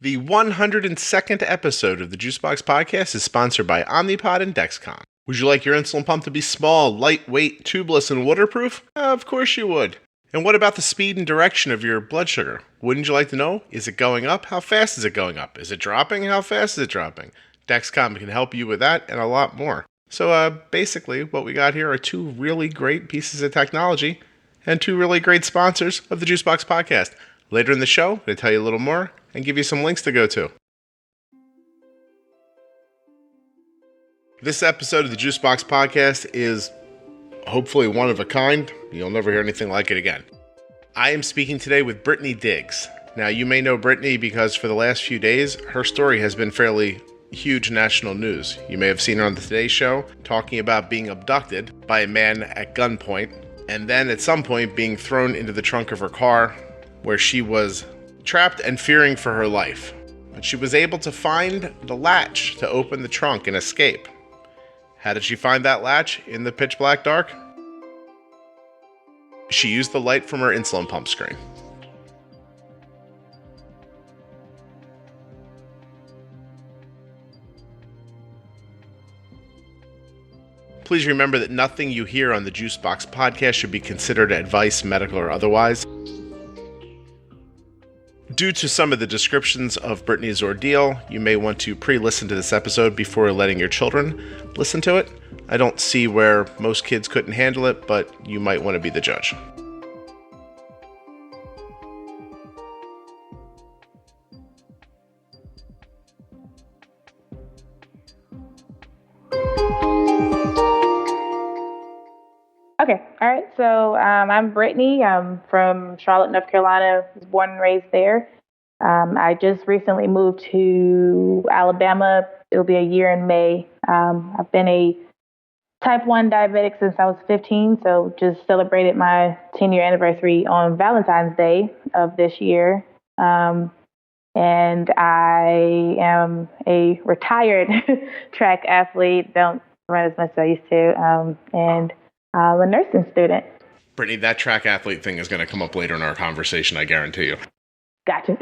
The 102nd episode of the Juicebox Podcast is sponsored by OmniPod and Dexcom. Would you like your insulin pump to be small, lightweight, tubeless, and waterproof? Of course you would. And what about the speed and direction of your blood sugar? Wouldn't you like to know? Is it going up? How fast is it going up? Is it dropping? How fast is it dropping? Dexcom can help you with that and a lot more. So basically, what we got here are two really great pieces of technology and two really great sponsors of the Juicebox Podcast. Later in the show, I'm going to tell you a little more and give you some links to go to. This episode of the Juicebox Podcast is hopefully one of a kind. You'll never hear anything like it again. I am speaking today with Brittany Diggs. Now, you may know Brittany because for the last few days, her story has been fairly huge national news. You may have seen her on the Today Show talking about being abducted by a man at gunpoint, and then at some point being thrown into the trunk of her car where she was trapped and fearing for her life. But she was able to find the latch to open the trunk and escape. How did she find that latch in the pitch black dark? She used the light from her insulin pump screen. Please remember that nothing you hear on the Juicebox Podcast should be considered advice, medical or otherwise. Due to some of the descriptions of Brittany's ordeal, you may want to pre-listen to this episode before letting your children listen to it. I don't see where most kids couldn't handle it, but you might want to be the judge. Okay. All right. So I'm Brittany. I'm from Charlotte, North Carolina. I was born and raised there. I just recently moved to Alabama. It'll be a year in May. I've been a type 1 diabetic since I was 15, so just celebrated my 10-year anniversary on Valentine's Day of this year. And I am a retired track athlete. Don't run as much as I used to. And I'm a nursing student. Brittany, that track athlete thing is going to come up later in our conversation, I guarantee you. Gotcha.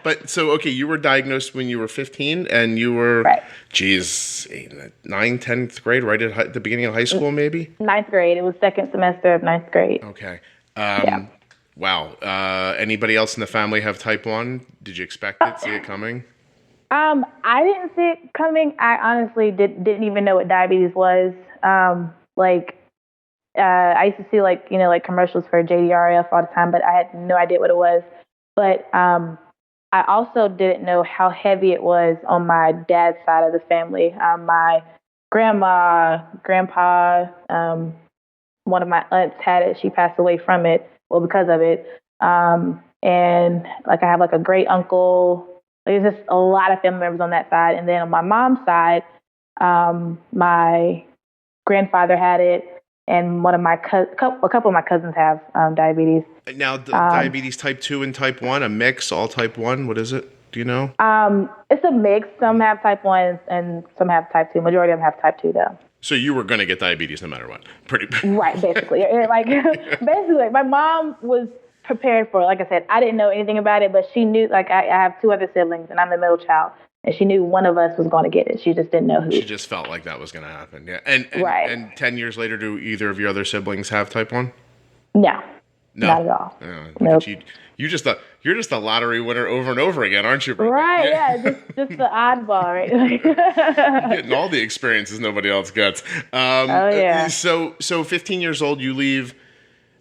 But so, okay, you were diagnosed when you were 15 and you were, right. 9th, 10th grade, right at the beginning of high school, maybe? 9th grade. It was second semester of 9th grade. Okay. Yeah. Wow. Anybody else in the family have type 1? Did you expect it, see it coming? I didn't see it coming. I honestly didn't even know what diabetes was. I used to see like commercials for JDRF all the time, but I had no idea what it was. But I also didn't know how heavy it was on my dad's side of the family. My grandma, grandpa, one of my aunts had it. She passed away from it, well, because of it. And I have a great uncle. There's just a lot of family members on that side. And then on my mom's side, my grandfather had it. And one of my a couple of my cousins have diabetes. Now, diabetes type 2 and type 1, a mix, all type 1, what is it? Do you know? It's a mix. Some have type 1 and some have type 2. Majority of them have type 2, though. So you were going to get diabetes no matter what? Right, basically. Basically, my mom was prepared for it. Like I said, I didn't know anything about it, but she knew, I have two other siblings, and I'm the middle child. And she knew one of us was going to get it. She just didn't know who. She just felt like that was going to happen. Yeah. And right. And 10 years later, do either of your other siblings have type 1? No. Not at all. Nope. You're just a lottery winner over and over again, aren't you? Right. Yeah. Just the oddball, right? You're getting all the experiences nobody else gets. Oh yeah. So 15 years old, you leave.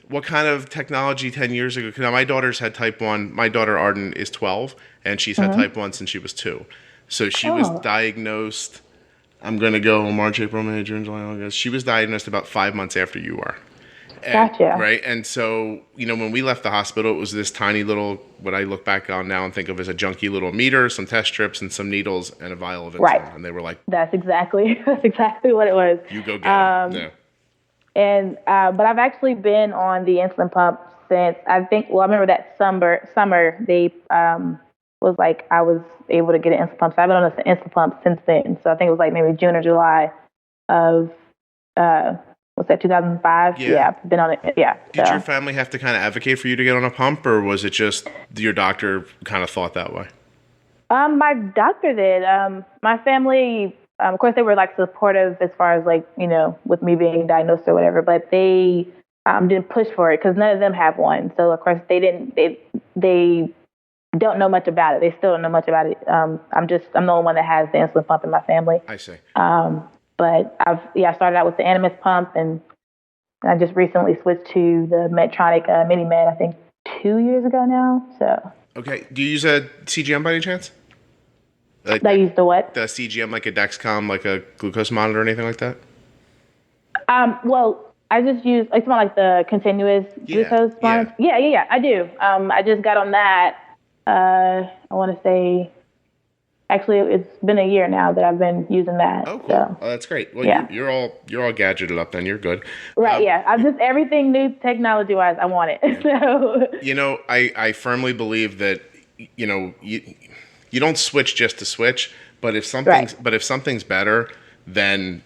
What kind of technology 10 years ago? Because my daughter's had type 1. My daughter Arden is 12, and she's had type 1 since she was 2. So she was diagnosed, I'm going to go March, April, May, June, July, August. She was diagnosed about 5 months after you were. Gotcha. Right? And so, when we left the hospital, it was this tiny little, what I look back on now and think of as a junky little meter, some test strips and some needles and a vial of insulin. Right. And they were like, That's exactly what it was. You go get it. Yeah. And, but I've actually been on the insulin pump since, I remember that summer they, was I was able to get an insulin pump. So I've been on an insulin pump since then. So I think it was maybe June or July of, what's that, 2005? Yeah, I've been on it. Yeah. Did your family have to kind of advocate for you to get on a pump, or was it just your doctor kind of thought that way? My doctor did. My family, of course, they were like supportive as far as like, with me being diagnosed or whatever, but they didn't push for it because none of them have one. So of course they don't know much about it. They still don't know much about it. I'm the only one that has the insulin pump in my family. I see. But I started out with the Animas pump, and I just recently switched to the Medtronic MiniMed, I think 2 years ago now. So. Okay. Do you use a CGM by any chance? I use the what? The CGM, like a Dexcom, like a glucose monitor or anything like that? Well, I just use, it's more like the continuous glucose monitor. Yeah, I do. I just got on that. I want to say, actually, it's been a year now that I've been using that. Oh, cool. So. Oh, that's great. Well, yeah. you're all gadgeted up then. You're good. Right, yeah. I'm just, everything new technology-wise, I want it. So. I firmly believe that, you don't switch just to switch, but if something's better, then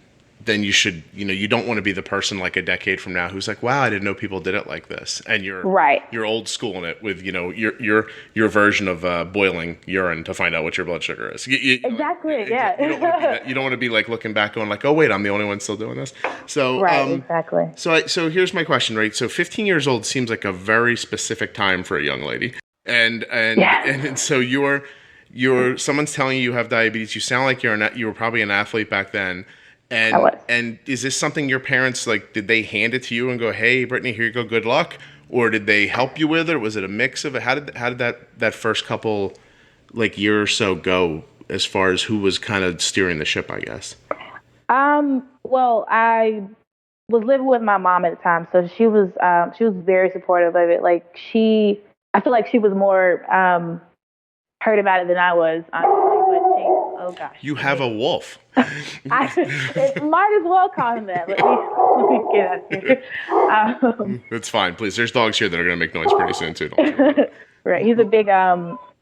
you should, you don't want to be the person like a decade from now who's like, wow, I didn't know people did it like this. And you're old school in it with, your version of boiling urine to find out what your blood sugar is. Exactly. Yeah. You don't want to be like looking back going like, oh wait, I'm the only one still doing this. So, exactly. So here's my question, right? So 15 years old seems like a very specific time for a young lady. And so someone's telling you have diabetes. You sound like you were probably an athlete back then. And is this something your parents, like, did they hand it to you and go, hey, Brittany, here you go, good luck? Or did they help you with it? Or was it a mix of it? How did that first couple, like, year or so go as far as who was kind of steering the ship, I guess? Well, I was living with my mom at the time, so she was very supportive of it. Like, I feel like she was more hurt about it than I was, honestly, but oh gosh. You have a wolf. It might as well call him that. Let me get out of here. It's fine, please. There's dogs here that are going to make noise pretty soon, too. Right. He's a big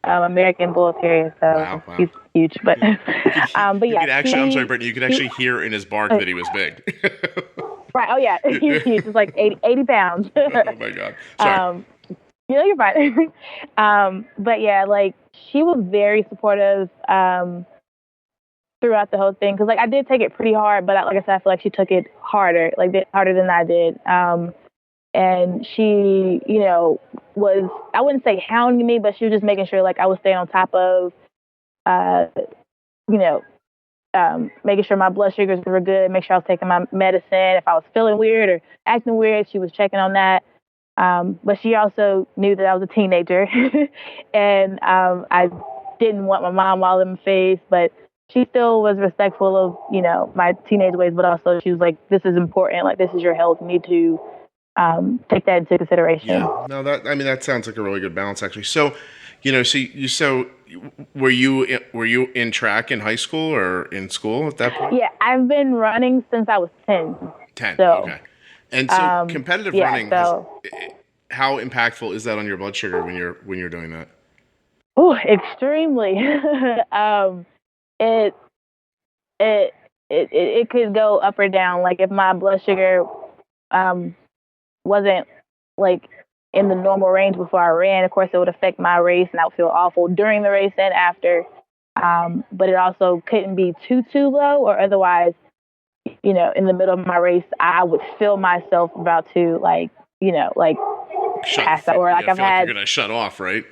American Bull Terrier, so wow. He's huge. But, but yeah. I'm sorry, Brittany, you could actually hear in his bark that he was big. Right. Oh, yeah. He's huge. It's like 80 pounds. Oh, my God. Sorry. You're fine. But yeah, like, she was very supportive throughout the whole thing. Because, like, I did take it pretty hard, but like I said, I feel like she took it harder than I did. And she, was, I wouldn't say hounding me, but she was just making sure, like, I was staying on top of, making sure my blood sugars were good, make sure I was taking my medicine. If I was feeling weird or acting weird, she was checking on that. But she also knew that I was a teenager and I didn't want my mom all in my face, but she still was respectful of, my teenage ways, but also she was like, this is important. Like, this is your health. You need to take that into consideration. Yeah. No, that sounds like a really good balance, actually. So, were you in track in high school or in school at that point? Yeah, I've been running since I was 10. 10, so, okay. And so competitive running, how impactful is that on your blood sugar when you're doing that? Oh, extremely. It could go up or down. Like, if my blood sugar wasn't like in the normal range before I ran, of course it would affect my race and I would feel awful during the race and after. But it also couldn't be too low, or otherwise, in the middle of my race, I would feel myself about to pass out, or like I've had. You're gonna shut off, right?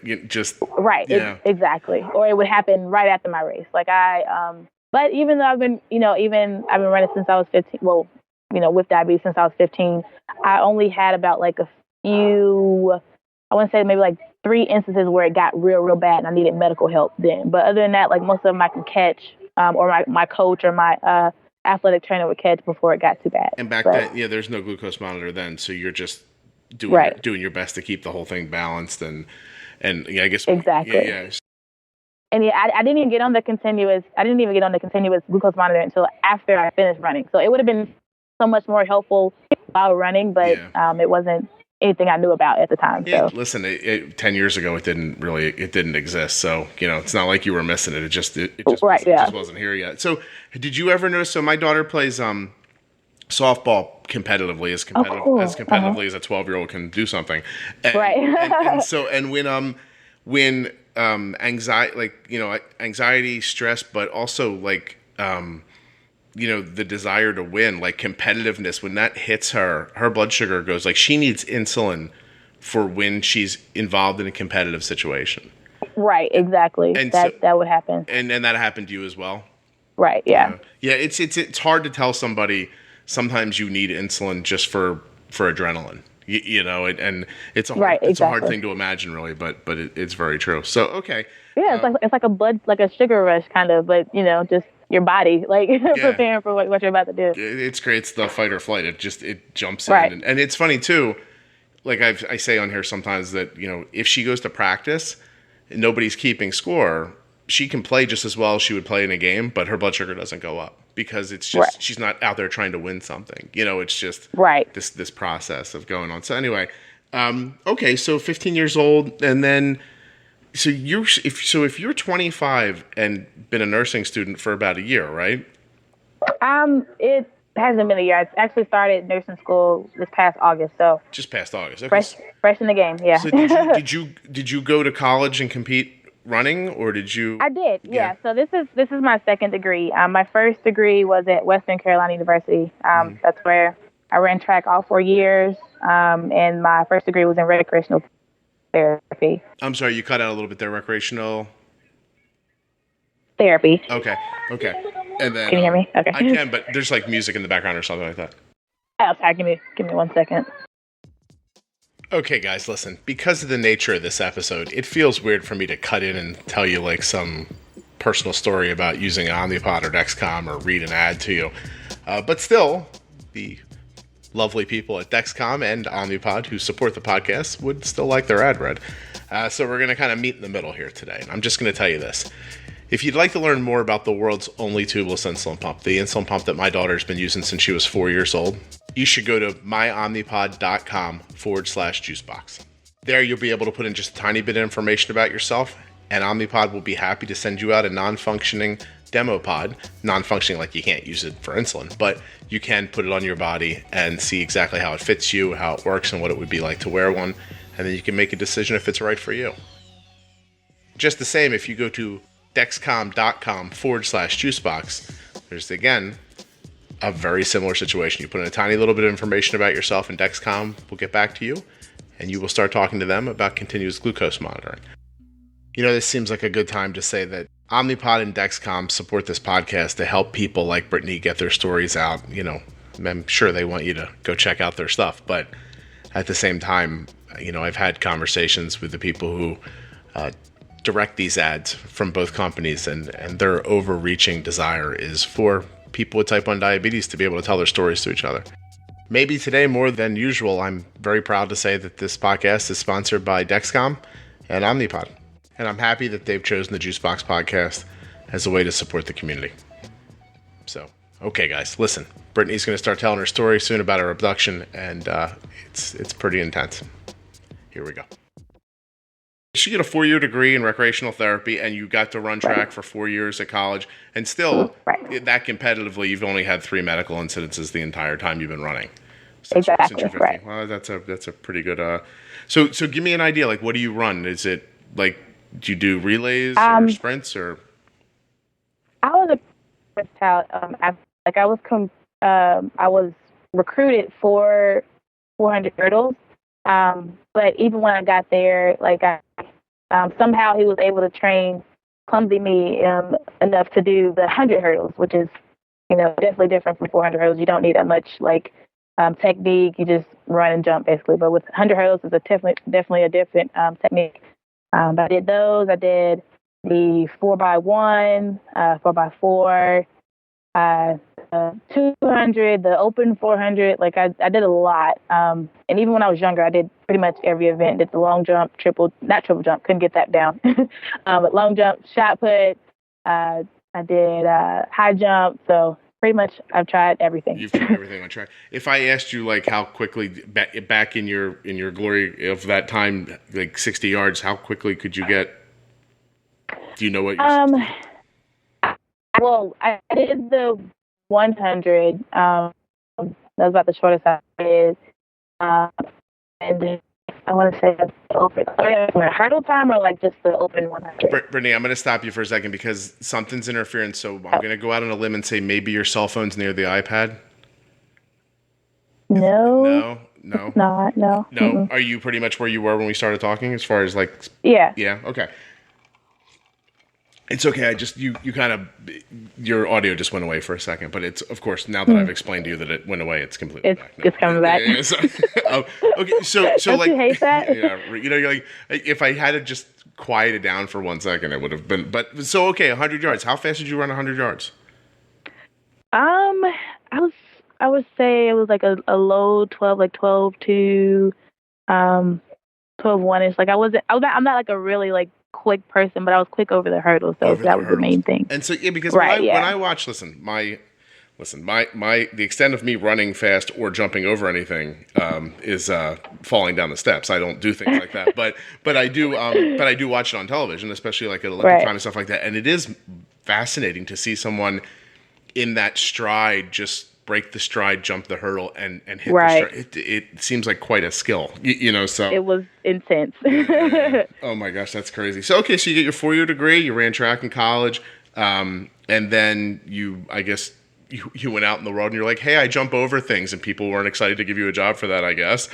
Right. Yeah. Exactly. Or it would happen right after my race. Like but even though I've been running since I was 15. Well, with diabetes since I was 15, I only had about like a few. I want to say maybe like 3 instances where it got real bad and I needed medical help then. But other than that, like, most of them I can catch, or my coach or my athletic trainer would catch before it got too bad. And back then, there's no glucose monitor then, so you're just doing your best to keep the whole thing balanced and I guess exactly. Yeah. And I didn't even get on the continuous. I didn't even get on the continuous glucose monitor until after I finished running. So it would have been so much more helpful while running, but it wasn't anything I knew about at the time. Yeah, so listen, 10 years ago, it didn't exist. So, it's not like you were missing it. It just wasn't here yet. So did you ever notice, so my daughter plays, softball competitively, as competitively as a 12-year-old can do something. And, right. and when anxiety, anxiety, stress, but also the desire to win, like competitiveness. When that hits her, her blood sugar goes, like, she needs insulin for when she's involved in a competitive situation. Right, exactly. And that would happen. And that happened to you as well? Right, yeah. Yeah, it's hard to tell somebody sometimes you need insulin just for adrenaline. And it's a hard, it's a hard thing to imagine, really, but it's very true. So, okay. Yeah, it's like a sugar rush kind of, but just your body preparing for what you're about to do. It's great. It's the fight or flight. It jumps in, and it's funny too. Like I say on here sometimes that if she goes to practice, and nobody's keeping score, she can play just as well as she would play in a game, but her blood sugar doesn't go up because it's just she's not out there trying to win something. It's just this process of going on. So anyway, okay, so 15 years old, and then so if you're 25 and been a nursing student for about a year, right? It hasn't been a year. I actually started nursing school this past August, so just past August. Okay. Fresh in the game, yeah. So did you go to college and compete running, or did you? I did, yeah. So this is my second degree. My first degree was at Western Carolina University. That's where I ran track all 4 years, and my first degree was in recreational therapy. I'm sorry, you cut out a little bit there. Recreational therapy. Okay. And then can you hear me? Okay. I can, but there's like music in the background or something like that. Oh, sorry. Give me 1 second. Okay, guys, listen. Because of the nature of this episode, it feels weird for me to cut in and tell you like some personal story about using OmniPod or Dexcom or read an ad to you. But still, the lovely people at Dexcom and OmniPod who support the podcast would still like their ad read. So we're going to kind of meet in the middle here today. And I'm just going to tell you this. If you'd like to learn more about the world's only tubeless insulin pump, the insulin pump that my daughter's been using since she was 4 years old, you should go to myomnipod.com/juicebox. There you'll be able to put in just a tiny bit of information about yourself, and Omnipod will be happy to send you out a non-functioning demo pod. Non-functioning like you can't use it for insulin, but you can put it on your body and see exactly how it fits you, how it works, and what it would be like to wear one, and then you can make a decision if it's right for you. Just the same, if you go to dexcom.com/juicebox, there's again a very similar situation. You put in a tiny little bit of information about yourself, and Dexcom will get back to you, and you will start talking to them about continuous glucose monitoring. This seems like a good time to say that Omnipod and Dexcom support this podcast to help people like Brittany get their stories out. I'm sure they want you to go check out their stuff, but at the same time, I've had conversations with the people who direct these ads from both companies, and their overreaching desire is for people with type 1 diabetes to be able to tell their stories to each other. Maybe today more than usual, I'm very proud to say that this podcast is sponsored by Dexcom and Omnipod. And I'm happy that they've chosen the Juicebox Podcast as a way to support the community. So, okay guys, listen. Brittany's going to start telling her story soon about her abduction, and it's pretty intense. Here we go. She got a 4-year degree in recreational therapy, and you got to run track for 4 years at college, and still, that competitively, you've only had 3 medical incidences the entire time you've been running. Since you're 50. Right. Well, that's a pretty good. So give me an idea. Like, what do you run? Is it like, do you do relays or sprints or? I was a sprint child. I was recruited for 400 hurdles. But even when I got there, somehow he was able to train clumsy me enough to do the 100 hurdles, which is, definitely different from 400 hurdles. You don't need that much technique. You just run and jump basically. But with 100 hurdles, it's definitely a different technique. But I did those. I did the 4x1, 4x4, 200, the open 400. I did a lot. And even when I was younger, I did pretty much every event. Did the long jump, not triple jump, couldn't get that down. But long jump, shot put. I did high jump. So pretty much I've tried everything. You've tried everything on track. If I asked you how quickly back in your glory of that time, 60 yards, how quickly could you get? Do you know what you're Well, I did the 100. That was about the shortest I did. And then I want to say that's open. Hurdle time or like just the open 100? Brittany, I'm going to stop you for a second because something's interfering. So I'm going to go out on a limb and say maybe your cell phone's near the iPad. No. No. Not. No. No. Mm-mm. Are you pretty much where you were when we started talking as far as like? Yeah. Yeah. Okay. It's okay. I just you kind of your audio just went away for a second, but it's of course now that I've explained to you that it went away, it's completely back. It's coming back. Yeah, so, okay. So Don't like you hate that? Yeah. You're like if I had to just quiet it down for 1 second, it would have been. But so okay, 100 yards. How fast did you run 100 yards? I would say it was like a low 12, like 12 to 12-1-ish. Like I'm not like a really like quick person, but I was quick over the hurdle, so that was the main thing. And so yeah, because when I watch, the extent of me running fast or jumping over anything is falling down the steps. I don't do things like that, but I do watch it on television, especially like at Olympic time and stuff like that. And it is fascinating to see someone in that stride just break the stride, jump the hurdle, and hit the stride. It seems like quite a skill, so. It was intense. Yeah. Oh my gosh, that's crazy. So, okay, so you get your 4-year degree, you ran track in college, and then you went out in the world and you're like, hey, I jump over things, and people weren't excited to give you a job for that, I guess.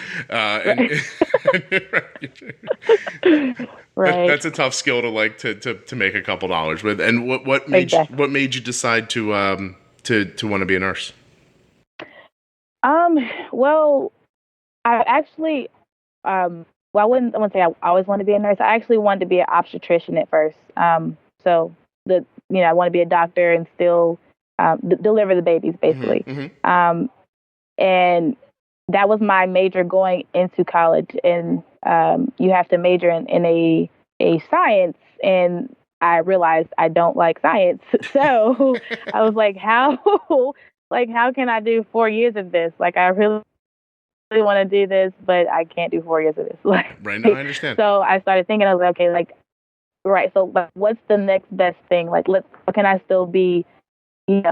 Right. That's a tough skill to make a couple dollars with. And what made you decide to want to be a nurse? Well, I actually, I wouldn't say I always wanted to be a nurse. I actually wanted to be an obstetrician at first. So I want to be a doctor and still deliver the babies, basically. Mm-hmm. And that was my major going into college. And you have to major in a science, and I realized I don't like science. So I was like, how can I do 4 years of this? Like, I really want to do this, but I can't do 4 years of this. Like, right now, I understand. So I started thinking, I was like, okay, so what's the next best thing? Like, what can I still be, in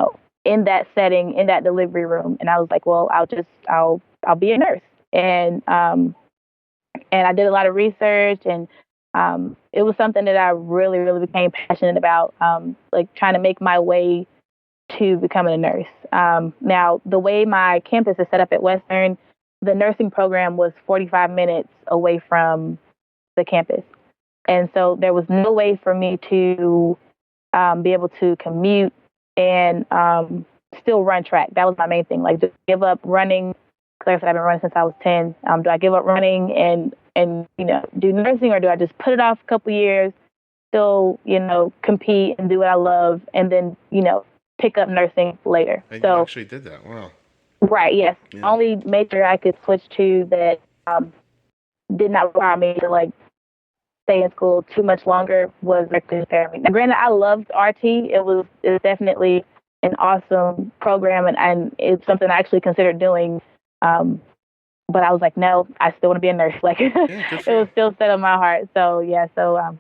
that setting, in that delivery room? And I was like, well, I'll be a nurse. And I did a lot of research, and it was something that I really, really became passionate about, like trying to make my way to becoming a nurse. Now, the way my campus is set up at Western, the nursing program was 45 minutes away from the campus. And so there was no way for me to be able to commute and still run track. That was my main thing. Like, just give up running, because like I said, I've been running since I was 10. Do I give up running and do nursing, or do I just put it off a couple years, still, compete and do what I love, and then, pick up nursing later? And you actually did that. Wow. Right. Yes. Yeah. Only major I could switch to that did not require me to stay in school too much longer was respiratory therapy. Now, granted, I loved RT. It's definitely an awesome program, and it's something I actually considered doing. But I was like, no, I still want to be a nurse. It was still set on my heart. So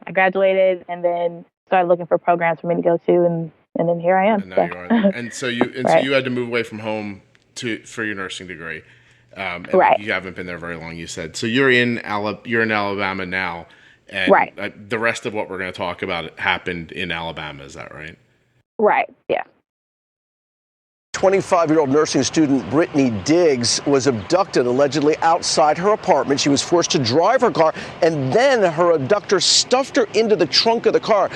I graduated and then started looking for programs for me to go to, and then here I am. And now you are there. And so you had to move away from home for your nursing degree. And you haven't been there very long, you said. So you're in Alabama now, and the rest of what we're going to talk about happened in Alabama. Is that right? Right. Yeah. 25-year-old nursing student Brittany Diggs was abducted allegedly outside her apartment. She was forced to drive her car, and then her abductor stuffed her into the trunk of the car.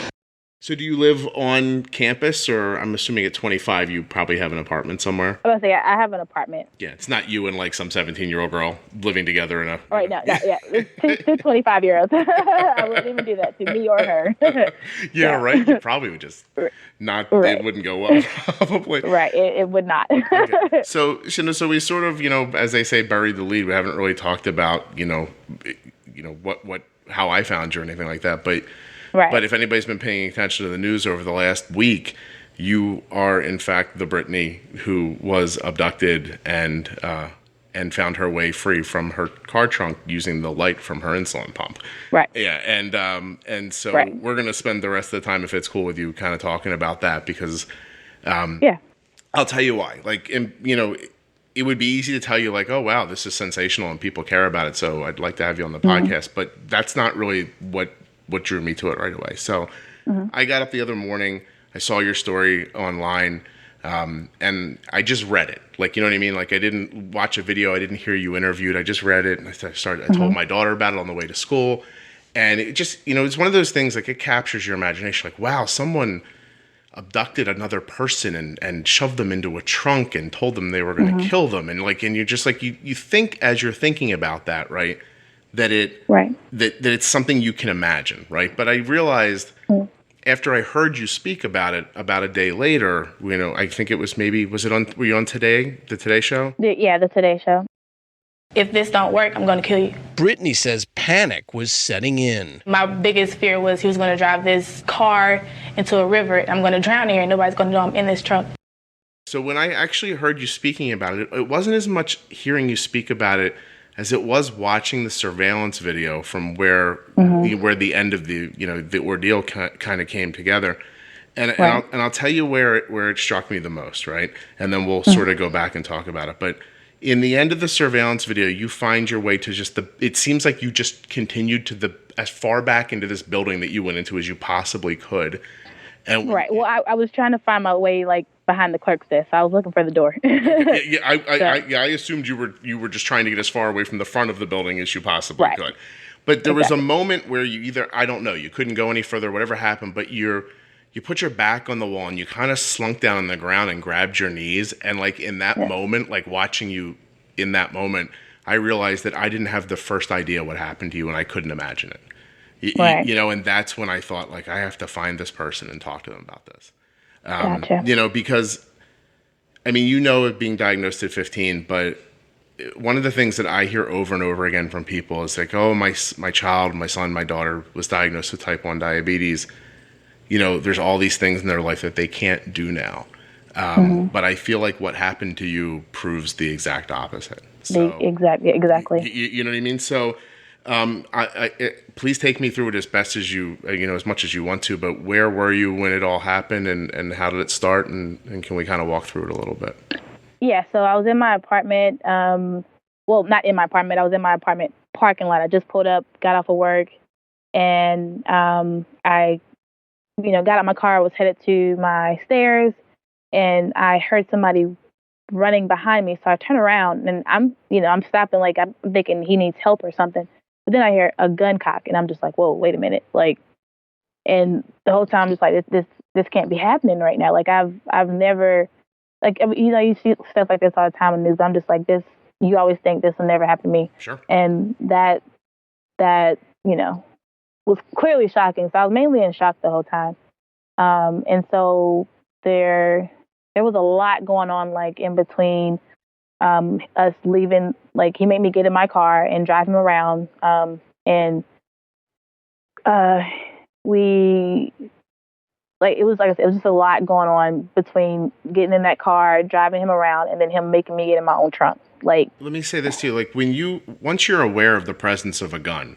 So do you live on campus, or I'm assuming at 25 you probably have an apartment somewhere? I was going to say, I have an apartment. Yeah, it's not you and some 17-year-old girl living together in a... All right, no, yeah. It's two 25-year-olds. I wouldn't even do that to me or her. Yeah, right? You probably would just not... Right. It wouldn't go well, probably. Right, it would not. Okay. So we sort of, as they say, buried the lead. We haven't really talked about, how I found you or anything like that, but... Right. But if anybody's been paying attention to the news over the last week, you are, in fact, the Brittany who was abducted and found her way free from her car trunk using the light from her insulin pump. Right. Yeah, and so we're going to spend the rest of the time, if it's cool with you, kind of talking about that because I'll tell you why. it would be easy to tell you like, oh, wow, this is sensational and people care about it, so I'd like to have you on the podcast. But that's not really what drew me to it right away. So I got up the other morning, I saw your story online, and I just read it. Like, you know what I mean? Like, I didn't watch a video, I didn't hear you interviewed, I just read it, and I told my daughter about it on the way to school. And it just, it's one of those things, like, it captures your imagination. Like, wow, someone abducted another person and shoved them into a trunk and told them they were going to kill them. And you're just like, you think as you're thinking about that, right, that that it's something you can imagine, right? But I realized after I heard you speak about it about a day later, I think it was were you on the Today Show? Yeah, the Today Show. If this don't work, I'm going to kill you. Brittany says panic was setting in. My biggest fear was he was going to drive this car into a river, and I'm going to drown here, and nobody's going to know I'm in this trunk. So when I actually heard you speaking about it, it wasn't as much hearing you speak about it as it was watching the surveillance video from where the end of the ordeal kind of came together. And I'll tell you where it struck me the most, right? And then we'll sort of go back and talk about it. But in the end of the surveillance video, you find your way to it seems like you just continued to as far back into this building that you went into as you possibly could. And right. Well, I was trying to find my way like behind the clerk's desk. So I was looking for the door. I assumed you were just trying to get as far away from the front of the building as you possibly could. But there was a moment where you you couldn't go any further, whatever happened, but you put your back on the wall and you kind of slunk down on the ground and grabbed your knees. And like in that moment, like watching you in that moment, I realized that I didn't have the first idea what happened to you and I couldn't imagine it. And that's when I thought like, I have to find this person and talk to them about this. Gotcha. Because of being diagnosed at 15, but one of the things that I hear over and over again from people is like, oh, my son, my daughter was diagnosed with type 1 diabetes. There's all these things in their life that they can't do now. But I feel like what happened to you proves the exact opposite. So, exactly. You know what I mean? So please take me through it as best as as much as you want to, but where were you when it all happened and how did it start? And can we kind of walk through it a little bit? Yeah, so I was in my apartment. Not in my apartment. I was in my apartment parking lot. I just pulled up, got off of work, and I got out of my car, was headed to my stairs, and I heard somebody running behind me. So I turn around, and I'm stopping, like I'm thinking he needs help or something. But then I hear a gun cock, and I'm just like, whoa, wait a minute, like. And the whole time, I'm just like, this can't be happening right now. Like I've never, like you see stuff like this all the time in the news. I'm just like this. You always think this will never happen to me. Sure. And that was clearly shocking. So I was mainly in shock the whole time. And so there was a lot going on, like in between us leaving. Like he made me get in my car and drive him around. It was just a lot going on between getting in that car, driving him around, and then him making me get in my own trunk. Like, let me say this to you: like once you're aware of the presence of a gun,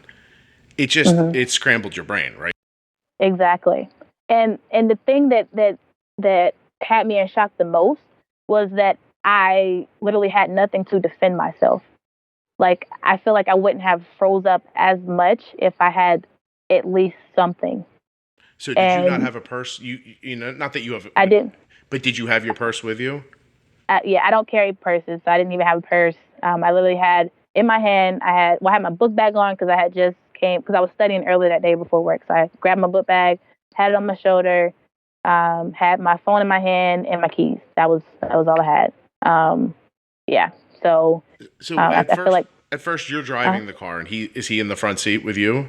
it just it scrambled your brain, right? Exactly. And the thing that had me in shock the most was that I literally had nothing to defend myself. Like, I feel like I wouldn't have froze up as much if I had at least something. So did you not have a purse? Not that you have. I didn't. But did you have your purse with you? Yeah, I don't carry purses, so I didn't even have a purse. I literally had in my hand. I had my book bag on because I had just came because I was studying early that day before work. So I grabbed my book bag, had it on my shoulder, had my phone in my hand and my keys. That was all I had. Yeah. So I feel like at first you're driving the car, and is he in the front seat with you?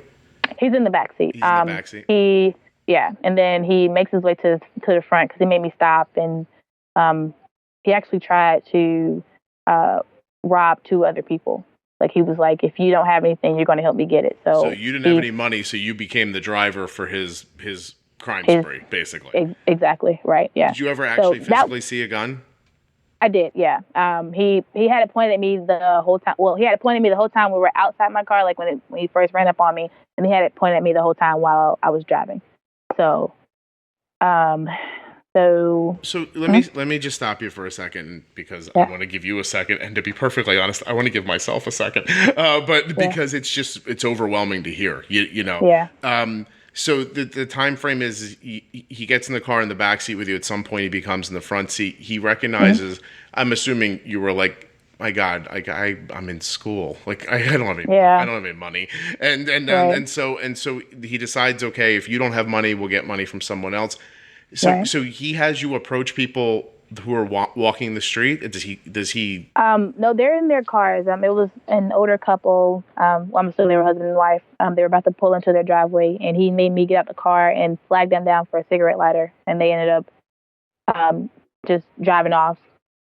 He's in the back seat. He's in the back seat. And then he makes his way to the front because he made me stop, and he actually tried to rob 2 other people. Like, he was like, if you don't have anything, you're going to help me get it. So you didn't have any money, so you became the driver for his crime spree, basically. Exactly, right, yeah. Did you ever actually physically see a gun? I did, yeah. He had it pointed at me the whole time. Well, he had it pointed at me the whole time we were outside my car, like when he first ran up on me, and he had it pointed at me the whole time while I was driving. So, So let me just stop you for a second because I want to give you a second, and to be perfectly honest, I want to give myself a second. But because it's overwhelming to hear, you know. Yeah. So the time frame is he gets in the car in the back seat with you. At some point, he becomes in the front seat. He recognizes. I'm assuming you were like, my God, I'm in school. Like I don't have any money, and so he decides, okay, if you don't have money, we'll get money from someone else. So he has you approach people who are walking the street. Does he? No, they're in their cars. It was an older couple. I'm assuming they were husband and wife. They were about to pull into their driveway, and he made me get out the car and flag them down for a cigarette lighter, and they ended up just driving off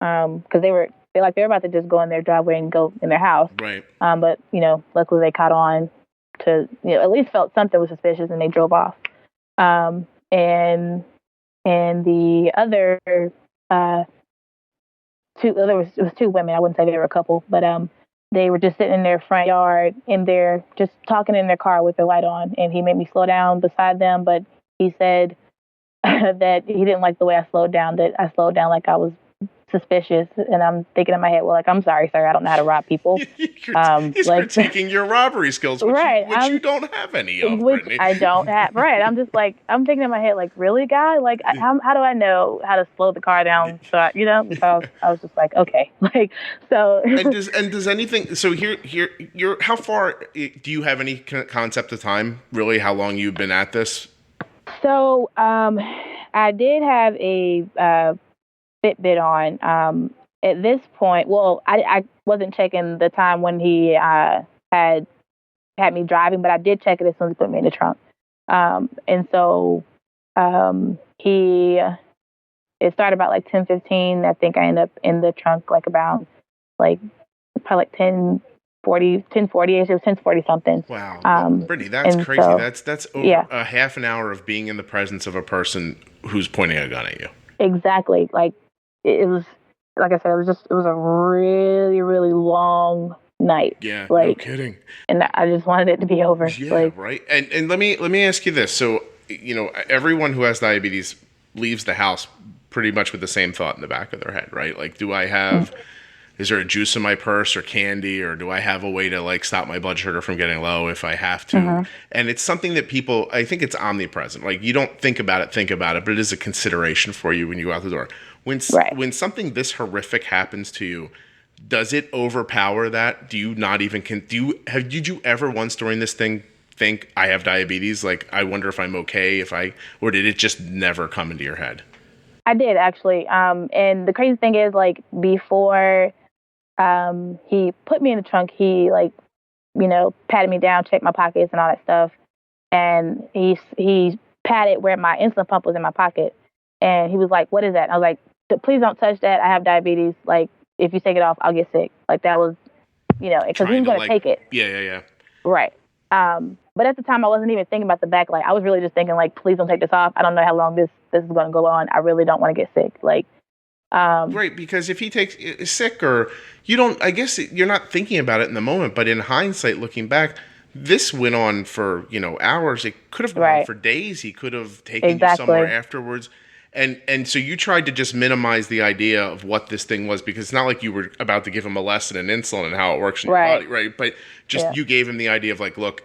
because they were about to just go in their driveway and go in their house. Right. But luckily they caught on to at least felt something was suspicious, and they drove off. And the other it was two women. I wouldn't say they were a couple, but they were just sitting in their front yard and they're just talking in their car with their light on. And he made me slow down beside them, but he said that he didn't like the way I slowed down. That I slowed down like I was suspicious, and I'm thinking in my head, well, like, I'm sorry, sir, I don't know how to rob people. He's critiquing your robbery skills, which you don't have any of, Brittany. I don't have. Right, I'm just like, I'm thinking in my head, like, really, guy? Like, how do I know how to slow the car down? So I was just like, okay, like, so. and does anything? So you're how far do you have any concept of time? Really, how long you've been at this? So I did have a Fitbit on. At this point, well, I wasn't checking the time when he had me driving, but I did check it as soon as he put me in the trunk. And so it started about like 10:15. I think I ended up in the trunk like about like probably like 10:40ish. It was 10:40 something. Wow. Brittany, that's crazy. So, that's over a half an hour of being in the presence of a person who's pointing a gun at you. Exactly. Like, it was, like I said, it was a really, really long night. Yeah, like, no kidding. And I just wanted it to be over. Yeah, right. And let me ask you this. So, everyone who has diabetes leaves the house pretty much with the same thought in the back of their head, right? Like, do I have, is there a juice in my purse or candy, or do I have a way to like stop my blood sugar from getting low if I have to? And it's something that people, I think it's omnipresent. Like, you don't think about it, but it is a consideration for you when you go out the door. When something this horrific happens to you, does it overpower that? Do you not even did you ever once during this thing think, I have diabetes? Like, I wonder if I'm okay or did it just never come into your head? I did, actually. And the crazy thing is, like, before he put me in the trunk, he patted me down, checked my pockets and all that stuff. And he patted where my insulin pump was in my pocket. And he was like, "What is that?" I was like, "Please don't touch that. I have diabetes. Like, if you take it off, I'll get sick." Like, that was, because he was going to take it. Yeah. Right. But at the time, I wasn't even thinking about the back. Like, I was really just thinking, like, please don't take this off. I don't know how long this is going to go on. I really don't want to get sick. Like, right. Because if he takes sick, or you don't, I guess you're not thinking about it in the moment, but in hindsight, looking back, this went on for, hours. It could have gone on for days. He could have taken you somewhere afterwards. And so you tried to just minimize the idea of what this thing was, because it's not like you were about to give him a lesson in insulin and how it works in your body, right? But just you gave him the idea of like, look,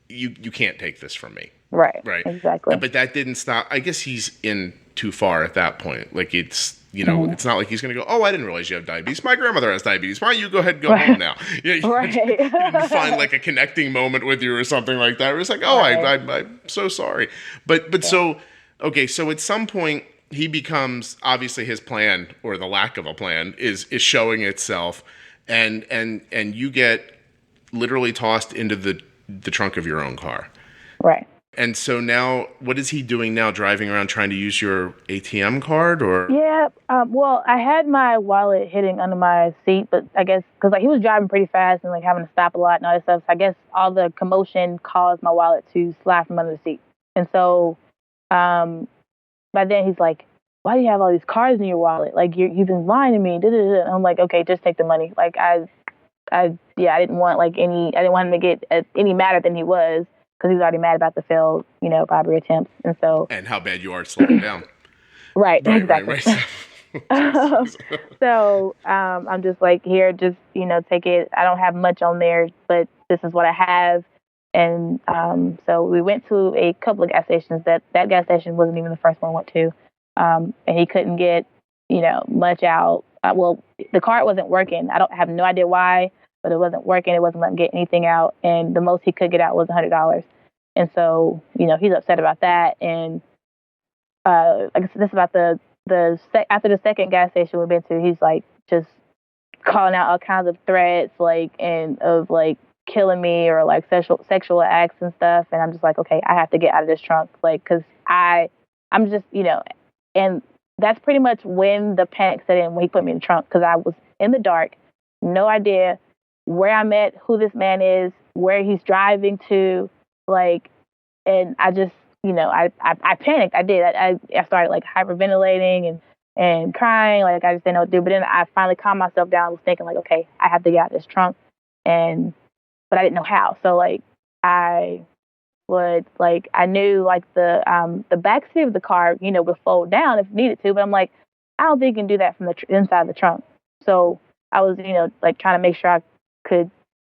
you can't take this from me. Right. Exactly. But that didn't stop. I guess he's in too far at that point. Like, it's, it's not like he's going to go, "Oh, I didn't realize you have diabetes. My grandmother has diabetes. Why don't you go ahead and go home now?" He didn't find like a connecting moment with you or something like that. It was like, "Oh, I'm so sorry." But so, okay. So at some point, he becomes, obviously his plan, or the lack of a plan, is showing itself, and you get literally tossed into the trunk of your own car. Right. And so now, what is he doing now? Driving around trying to use your ATM card, or? Yeah. Well, I had my wallet hidden under my seat, but I guess because like he was driving pretty fast and like having to stop a lot and all that stuff. So I guess all the commotion caused my wallet to slide from under the seat. And so, by then he's like, "Why do you have all these cards in your wallet? Like you've been lying to me." And I'm like, "Okay, just take the money." Like I didn't want him to get any madder than he was, because he was already mad about the failed, robbery attempts. And so. And how bad you are at slowing down. Right, Right, exactly. right. So I'm just like, here, just, take it. I don't have much on there, but this is what I have. And so we went to a couple of gas stations. That gas station wasn't even the first one I went to. And he couldn't get, much out. Well, the card wasn't working. I have no idea why, but it wasn't working. It wasn't letting get anything out. And the most he could get out was $100. And so, he's upset about that. And like I said, this is about after the second gas station we've been to, he's like just calling out all kinds of threats, like, and of like killing me or like sexual acts and stuff. And I'm just like, okay, I have to get out of this trunk, like, because I'm just, and that's pretty much when the panic set in, when he put me in the trunk, because I was in the dark, no idea where I'm at, who this man is, where he's driving to, like, and I just, I panicked. I did. I started like hyperventilating and crying. Like, I just didn't know what to do. But then I finally calmed myself down. I was thinking like, okay, I have to get out of this trunk. But I didn't know how. So like, I knew like the back seat of the car, would fold down if needed to. But I'm like, I don't think you can do that from the inside of the trunk. So I was, like trying to make sure I could,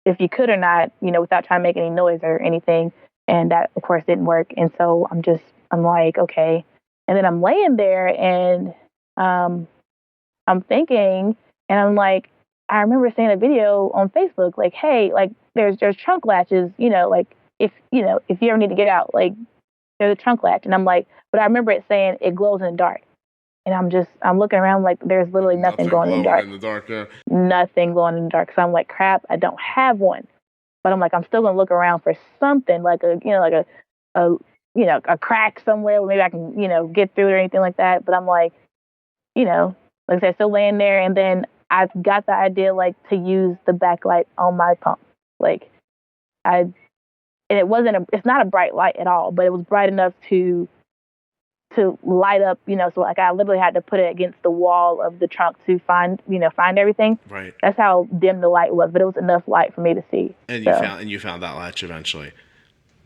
if you could or not, without trying to make any noise or anything. And that, of course, didn't work. And so I'm like, okay. And then I'm laying there and I'm thinking, and I'm like, I remember seeing a video on Facebook, like, hey, like there's trunk latches, like if you ever need to get out, like there's a trunk latch. And I'm like, but I remember it saying it glows in the dark. And I'm looking around like there's literally nothing glowing in the dark. Yeah. Nothing glowing in the dark. So I'm like, crap, I don't have one. But I'm like, I'm still gonna look around for something like a crack somewhere where maybe I can, get through it or anything like that. But I'm like, like I said, still laying there. And then I got the idea like to use the backlight on my pump. Like and it's not a bright light at all, but it was bright enough to light up, so like I literally had to put it against the wall of the trunk to find everything. Right. That's how dim the light was, but it was enough light for me to see. And you found that latch eventually.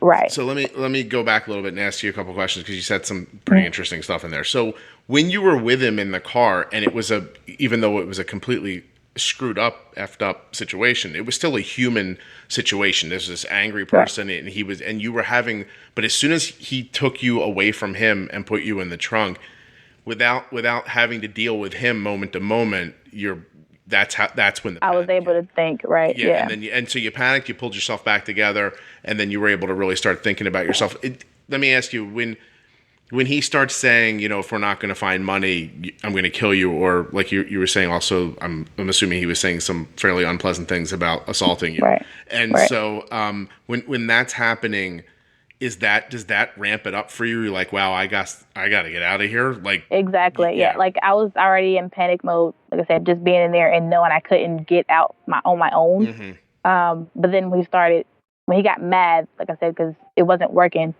Right. So let me go back a little bit and ask you a couple questions, because you said some pretty interesting stuff in there. So when you were with him in the car, and it was even though it was a completely screwed up, effed up situation, it was still a human situation. There's this angry person, and you were having, but as soon as he took you away from him and put you in the trunk, without having to deal with him moment to moment, that's when I was able to think, right? Yeah. And so you panicked, you pulled yourself back together, and then you were able to really start thinking about yourself. Let me ask you, when he starts saying, if we're not going to find money, I'm going to kill you, or like you were saying also, I'm assuming he was saying some fairly unpleasant things about assaulting you. Right. And so when that's happening, does that ramp it up for you? You're like, wow, I got to get out of here. Like, exactly. Yeah. Like I was already in panic mode. Like I said, just being in there and knowing I couldn't get out on my own. Mm-hmm. But then when he got mad, like I said, because it wasn't working,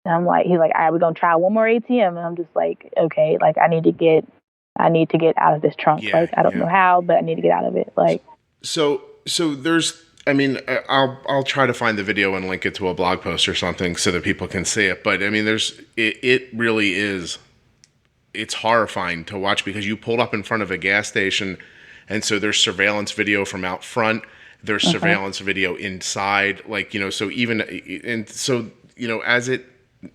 and he's like, all right, we're going to try one more ATM. And I'm just like, okay, like I need to get out of this trunk. Yeah, like, I don't know how, but I need to get out of it. Like, so there's, I'll try to find the video and link it to a blog post or something so that people can see it. But it really is, it's horrifying to watch, because you pulled up in front of a gas station, and so there's surveillance video from out front. There's surveillance video inside, so as it,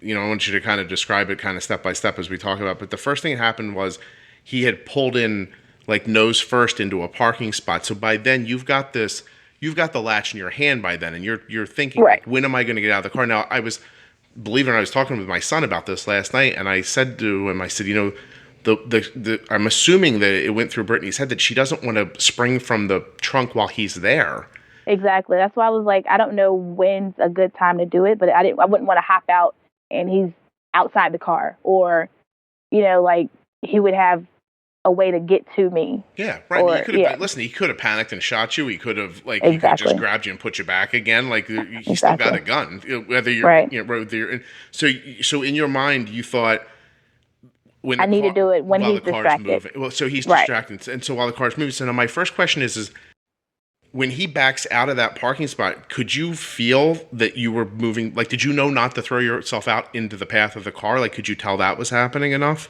I want you to kind of describe it kind of step by step as we talk about. But the first thing that happened was he had pulled in like nose first into a parking spot. So by then you've got the latch in your hand by then, and you're thinking, right, like, when am I going to get out of the car? Now I was talking with my son about this last night, and I said to him, I said, I'm assuming that it went through Brittany's head that she doesn't want to spring from the trunk while he's there. Exactly. That's why I was like, I don't know when's a good time to do it, but I wouldn't want to hop out and he's outside the car, or, like he would have a way to get to me. Yeah, right. Or, he could have panicked and shot you. He could have, he could have just grabbed you and put you back again. Like, he still got a gun, whether you're, right. So in your mind, you thought, when I need to do it when he's distracted. Well, so he's distracted. And so while the car's moving, so now my first question is when he backs out of that parking spot, could you feel that you were moving? Like, did you know not to throw yourself out into the path of the car? Like, could you tell that was happening enough?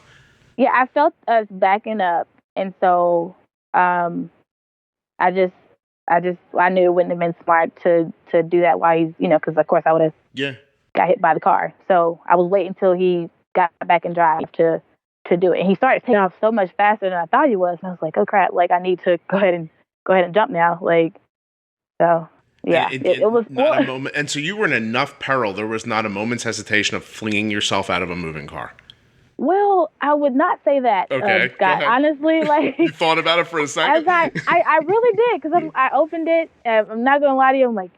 Yeah, I felt us backing up, and so I just I knew it wouldn't have been smart to do that while he's, because of course I would have got hit by the car. So I was waiting until he got back in drive to do it. And he started taking off so much faster than I thought he was, and I was like, oh crap! Like I need to go ahead and jump now. Like so. Yeah, it was not a moment. And so you were in enough peril. There was not a moment's hesitation of flinging yourself out of a moving car. Well, I would not say that, okay, Scott. Honestly, like you thought about it for a second. As I really did, because I opened it. And I'm not gonna lie to you. I'm like,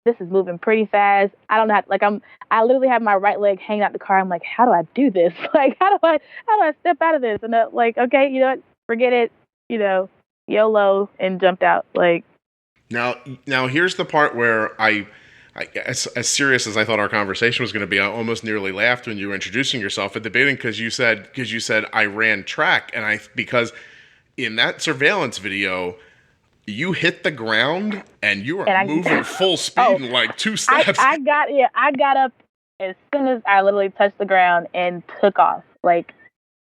this is moving pretty fast. I don't know. I literally have my right leg hanging out the car. I'm like, how do I do this? Like, how do I step out of this? And like, okay, you know what? Forget it. YOLO, and jumped out. Like. Now here's the part where I as serious as I thought our conversation was going to be, I almost nearly laughed when you were introducing yourself at the beginning because you said I ran track, and because in that surveillance video you hit the ground and you were moving full speed in like 2 steps. I got up as soon as I literally touched the ground and took off. Like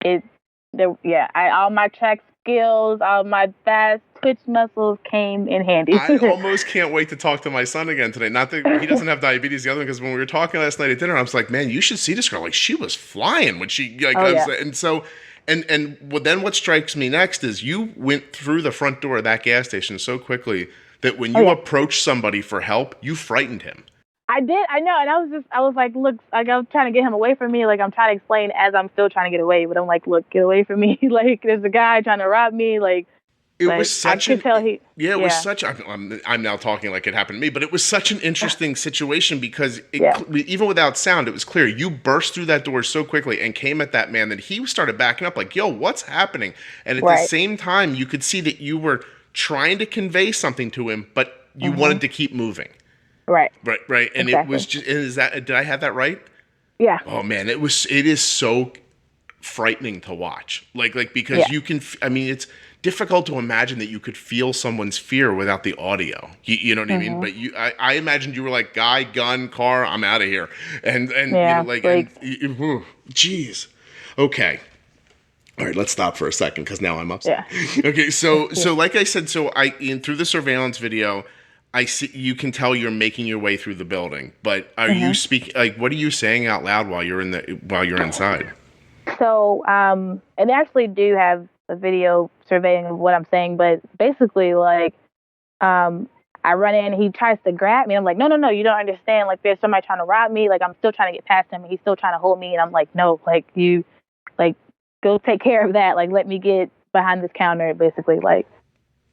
all my track skills, all my fast twitch muscles came in handy. I almost can't wait to talk to my son again today. Not that he doesn't have diabetes, the other one, because when we were talking last night at dinner, I was like, man, you should see this girl. Like, she was flying when she, and so, and then what strikes me next is you went through the front door of that gas station so quickly that when you approached somebody for help, you frightened him. I did. I know. And I was like, look, like I'm trying to get him away from me. Like I'm trying to explain as I'm still trying to get away, but I'm like, look, get away from me. Like there's a guy trying to rob me. Like it was such was such, I'm now talking like it happened to me, but it was such an interesting situation because even without sound, it was clear. You burst through that door so quickly and came at that man that he started backing up like, yo, what's happening? And at the same time, you could see that you were trying to convey something to him, but you wanted to keep moving. Right. And exactly. It was just, did I have that right? Yeah. Oh man, it is so frightening to watch. Like because you can, it's difficult to imagine that you could feel someone's fear without the audio. You know what I mean? But I imagined you were like, guy, gun, car, I'm out of here. And geez. Okay. All right, let's stop for a second because now I'm upset. Yeah. Okay. So like I said, through the surveillance video, I see you can tell you're making your way through the building, but are you speaking? Like, what are you saying out loud while you're inside? So, and they actually do have a video surveying of what I'm saying, but basically, like, I run in, he tries to grab me. I'm like, no, you don't understand. Like, there's somebody trying to rob me. Like, I'm still trying to get past him, and he's still trying to hold me. And I'm like, no, like you, like, go take care of that. Like, let me get behind this counter, basically, like.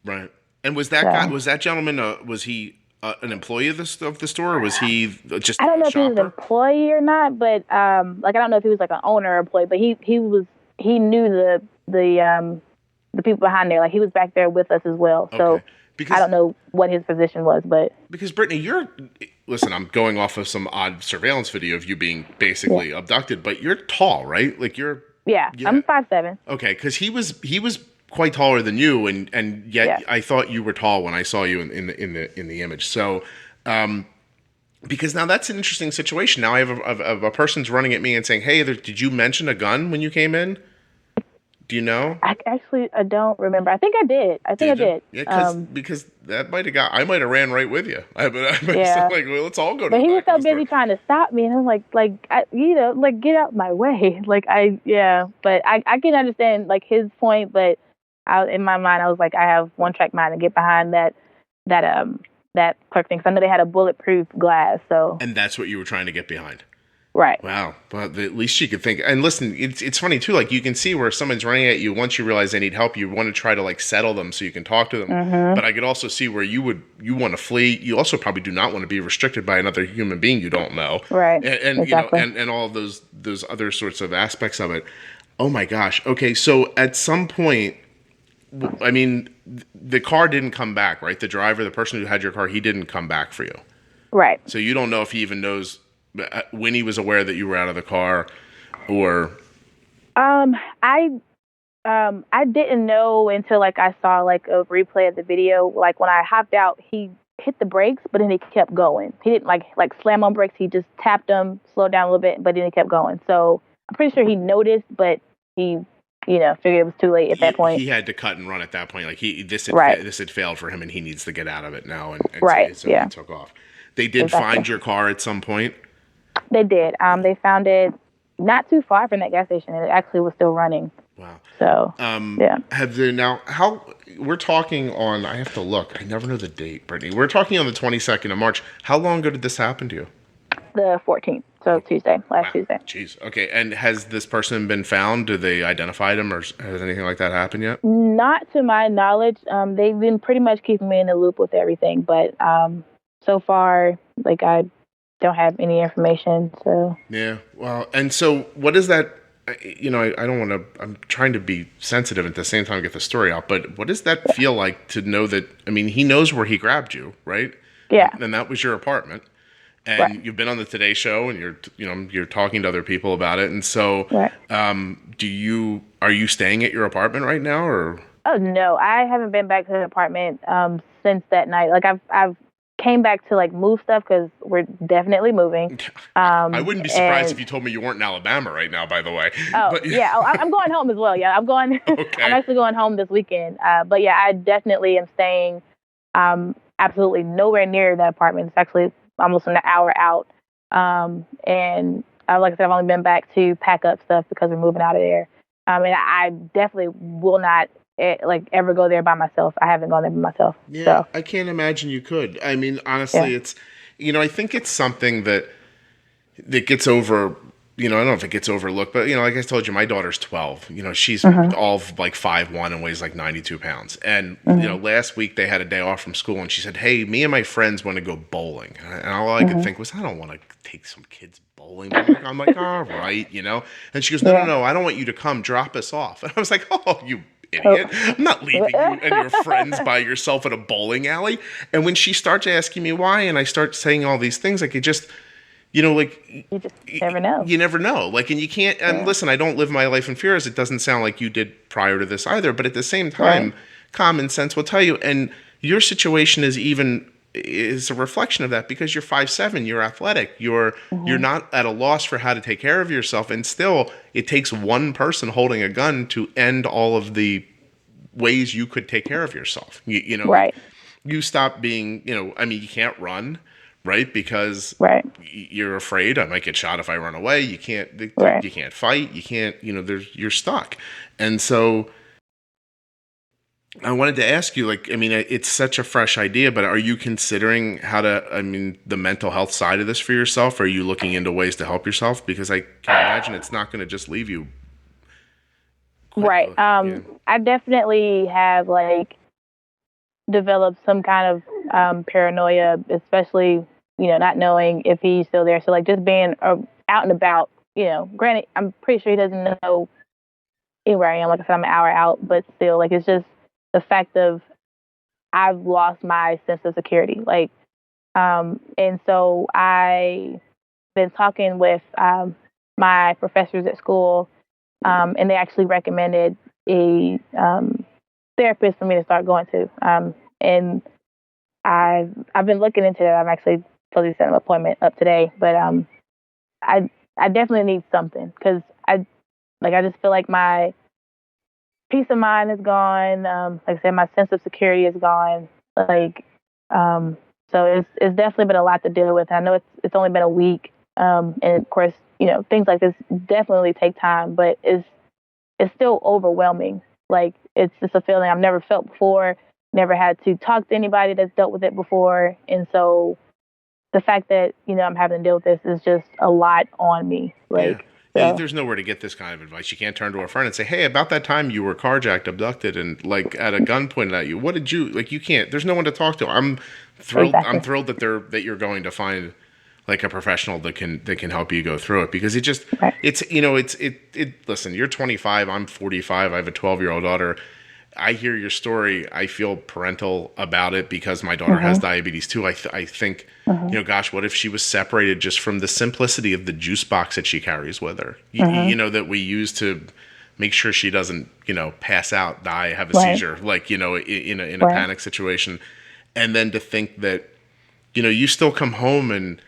Right. And was that gentleman, was he an employee of the store, or was he just I don't know if he was an employee or not, but I don't know if he was like an owner or employee, but he knew the people behind there. Like he was back there with us as well. So because, I don't know what his position was, but because Brittany, listen, I'm going off of some odd surveillance video of you being basically abducted, but you're tall, right? Like you're I'm 5'7". Okay, because he was quite taller than you, and yet I thought you were tall when I saw you in the image. So, because now that's an interesting situation. Now I have a person's running at me and saying, "Hey, did you mention a gun when you came in? Do you know?" I don't remember. I think I did. I did. Yeah, because that I might have ran right with you. I said, like, well, let's all go. But he was so busy trying to stop me, and I'm like, get out my way. Like but I can understand like his point, but. In my mind, I was like, I have one track mind to get behind that clerk thing. Because I know they had a bulletproof glass. So. And that's what you were trying to get behind. Right. Wow. But at least you could think. And listen, it's funny too. Like you can see where someone's running at you. Once you realize they need help, you want to try to like settle them so you can talk to them. Mm-hmm. But I could also see where you want to flee. You also probably do not want to be restricted by another human being you don't know. Right. And exactly. and all of those other sorts of aspects of it. Oh my gosh. Okay. So at some point. I mean, the car didn't come back, right? The driver, the person who had your car, he didn't come back for you. Right. So you don't know if he even knows when he was aware that you were out of the car or... I didn't know until, like, I saw, like, a replay of the video. Like, when I hopped out, he hit the brakes, but then he kept going. He didn't, like slam on brakes. He just tapped them, slowed down a little bit, but then he kept going. So I'm pretty sure he noticed, but he figured it was too late at that point. He had to cut and run at that point. Like this had failed for him, and he needs to get out of it now. And so he took off. They did find your car at some point. They did. They found it not too far from that gas station, and it actually was still running. Wow. So, Have they now, we're talking on, I have to look. I never know the date, Brittany. We're talking on the 22nd of March. How long ago did this happen to you? The 14th. So Tuesday, last Tuesday. Jeez. Okay. And has this person been found? Did they identify them, or has anything like that happened yet? Not to my knowledge. They've been pretty much keeping me in the loop with everything, but so far, like, I don't have any information. So yeah. Well, and so what is that? I don't want to. I'm trying to be sensitive and at the same time get the story out. But what does that feel like to know that? I mean, he knows where he grabbed you, right? Yeah. And that was your apartment. And you've been on the Today Show, and you're talking to other people about it. And so, are you staying at your apartment right now, or? Oh no, I haven't been back to the apartment since that night. Like I've came back to like move stuff because we're definitely moving. I wouldn't be surprised if you told me you weren't in Alabama right now. By the way. Oh yeah, I'm going home as well. Yeah, I'm going. Okay. I'm actually going home this weekend. But yeah, I definitely am staying. Absolutely nowhere near that apartment. It's actually almost an hour out. And like I said, I've only been back to pack up stuff because we're moving out of there. And I definitely will not ever go there by myself. I haven't gone there by myself. Yeah, so. I can't imagine you could. I mean, honestly, it's, I think it's something that gets over, I don't know if it gets overlooked, but, like I told you, my daughter's 12. She's all of like 5'1" and weighs like 92 pounds. And, last week they had a day off from school, and she said, hey, me and my friends want to go bowling. And all I could think was, I don't want to take some kids bowling. I'm like, all right, And she goes, no, I don't want you to come drop us off. And I was like, oh, you idiot. I'm not leaving you and your friends by yourself at a bowling alley. And when she starts asking me why, and I start saying all these things, like it just... you just never know. You never know. Like, and you can't, and listen, I don't live my life in fear, as it doesn't sound like you did prior to this either, but at the same time, common sense will tell you, and your situation is a reflection of that, because you're 5'7", you're athletic, you're not at a loss for how to take care of yourself, and still, it takes one person holding a gun to end all of the ways you could take care of yourself. You stop being, you can't run. Right, because you're afraid I might get shot if I run away. You can't, you can't fight. You can't, you're stuck. And so, I wanted to ask you, it's such a fresh idea, but are you considering the mental health side of this for yourself? Are you looking into ways to help yourself? Because I can imagine it's not going to just leave you. Right. I definitely have developed some kind of paranoia, especially, not knowing if he's still there. So just being out and about, granted, I'm pretty sure he doesn't know where I am. Like I said, I'm an hour out, but still, it's just the fact of I've lost my sense of security. And so I've been talking with my professors at school, and they actually recommended a therapist for me to start going to. And I've been looking into that. I'm actually supposed to set an appointment up today, but I definitely need something, because I just feel like my peace of mind is gone. Like I said, my sense of security is gone. So it's definitely been a lot to deal with. I know it's only been a week, and of course, things like this definitely take time, but it's still overwhelming. It's just a feeling I've never felt before. Never had to talk to anybody that's dealt with it before. And so the fact that, I'm having to deal with this is just a lot on me. There's nowhere to get this kind of advice. You can't turn to a friend and say, hey, about that time you were carjacked, abducted, and at a gun pointed at you. What did you, you can't, there's no one to talk to. I'm thrilled. Exactly. I'm thrilled that you're going to find a professional that can help you go through it, because it just, listen, you're 25, I'm 45, I have a 12-year-old daughter. I hear your story. I feel parental about it because my daughter has diabetes too. I think, gosh, what if she was separated just from the simplicity of the juice box that she carries with her, that we use to make sure she doesn't, pass out, die, have a seizure, in a panic situation. And then to think that, you still come home and,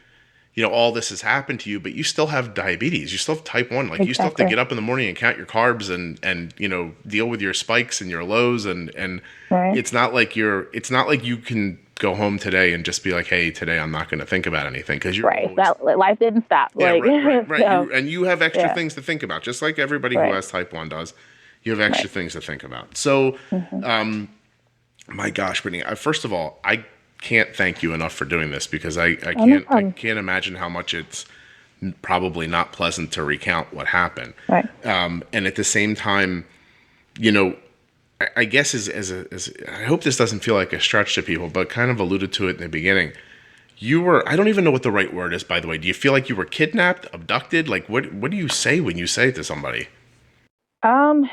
all this has happened to you, but you still have diabetes. You still have type 1. Like, you still have to get up in the morning and count your carbs and deal with your spikes and your lows. And Right. it's not like you can go home today and just be like, hey, today I'm not going to think about anything, because you're Right. always, Life didn't stop. yeah, Like, right. so, And you have extra things to think about, just like everybody who has type 1 does. You have extra things to think about. So, my gosh, Brittany, first of all, I can't thank you enough for doing this, because I can't imagine how much it's probably not pleasant to recount what happened. Right. And at the same time, I guess as I hope this doesn't feel like a stretch to people, but kind of alluded to it in the beginning. I don't even know what the right word is, by the way. Do you feel like you were kidnapped, abducted? Like, what do you say when you say it to somebody? Well,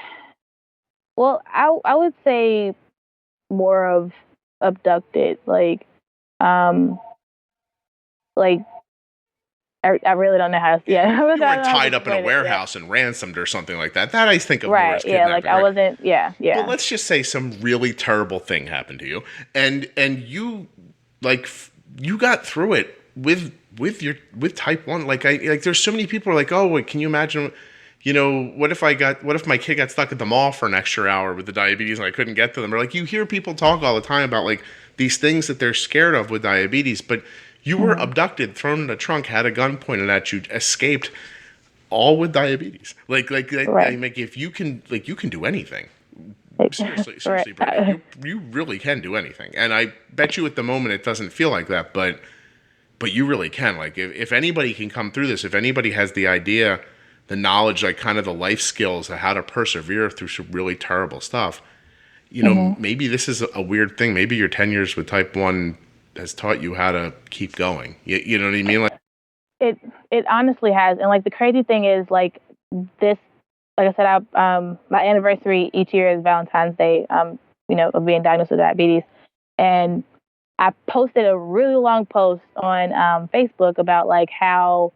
I would say more of abducted. Like, I really don't know how to. Yeah, You were tied up in a warehouse and ransomed or something like that. That I think of more as kidnapping. Yeah, like I wasn't. Yeah. But let's just say some really terrible thing happened to you, and you you got through it with type 1. Like there's so many people who are like, oh, wait, can you imagine? What if my kid got stuck at the mall for an extra hour with the diabetes and I couldn't get to them? Or like, you hear people talk all the time about like these things that they're scared of with diabetes, but you were abducted, thrown in a trunk, had a gun pointed at you, escaped, all with diabetes. Like if you can do anything. Seriously, Brittany, you really can do anything. And I bet you at the moment it doesn't feel like that, but you really can. Like if anybody can come through this, if anybody has the idea, the knowledge, like kind of the life skills of how to persevere through some really terrible stuff, maybe this is a weird thing. Maybe your 10 years with type 1 has taught you how to keep going. You know what I mean? Like, it honestly has. And like the crazy thing is, like, this, like I said, my anniversary each year is Valentine's Day, of being diagnosed with diabetes. And I posted a really long post on Facebook about like how